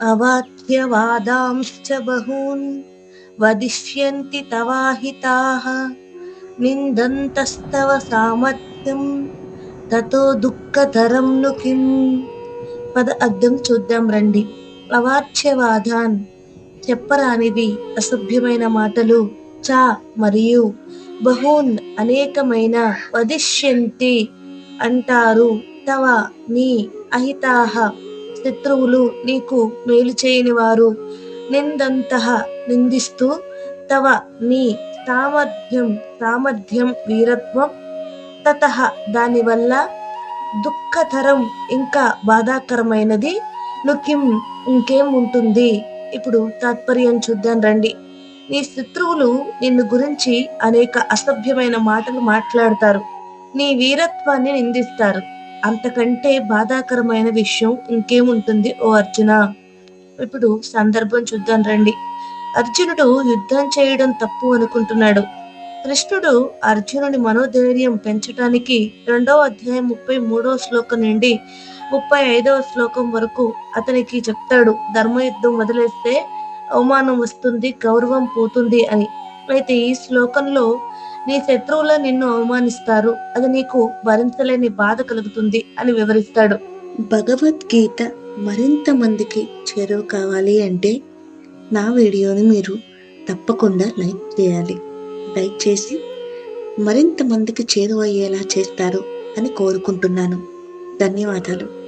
అవాచ్యవాదాంశ్చ బహూన్ వదిష్యంతి తవాహితాః నిందంతస్తవ సామర్థ్యం తతో దుఃఖతరం ను కిం. పద అర్థం చూద్దాం రండి. అవాచ్యవాదాన్ చెప్పరానివి అసభ్యమైన మాటలు, చ మరియు బహూన్ అనేకమైన, వదిష్యంతి అంటారు, తవ నీ, అహితాః శత్రువులు, నీకు మేలు చేయని వారు, నిందంతః నిందిస్తూ, తవ నీ సామర్థ్యం వీరత్వం, తతః దానివల్ల, దుఃఖతరం ఇంకా బాధాకరమైనది, నుకిం ఇంకేం ఉంటుంది. ఇప్పుడు తాత్పర్యం చూద్దాం రండి. నీ శత్రువులు నిన్ను గురించి అనేక అసభ్యమైన మాటలు మాట్లాడతారు, నీ వీరత్వాన్ని నిందిస్తారు. అంతకంటే బాధాకరమైన విషయం ఇంకేముంటుంది ఓ అర్జున. ఇప్పుడు సందర్భం చూద్దాం రండి. అర్జునుడు యుద్ధం చేయడం తప్పు అనుకుంటున్నాడు. కృష్ణుడు అర్జునుడి మనోధైర్యం పెంచటానికి 2వ అధ్యాయం 33వ శ్లోకం నుండి 35వ శ్లోకం వరకు అతనికి చెప్తాడు, ధర్మయుద్ధం వదిలేస్తే అవమానం వస్తుంది, గౌరవం పోతుంది అని. అయితే ఈ శ్లోకంలో నీ శత్రువులు నిన్ను అవమానిస్తారు, అది నీకు భరించలేని బాధ కలుగుతుంది అని వివరిస్తాడు. భగవద్గీత మరింత మందికి చేరువ కావాలి అంటే నా వీడియోని మీరు తప్పకుండా లైక్ చేయాలి. లైక్ చేసి మరింత మందికి చేరువయ్యేలా చేస్తారు అని కోరుకుంటున్నాను. ధన్యవాదాలు.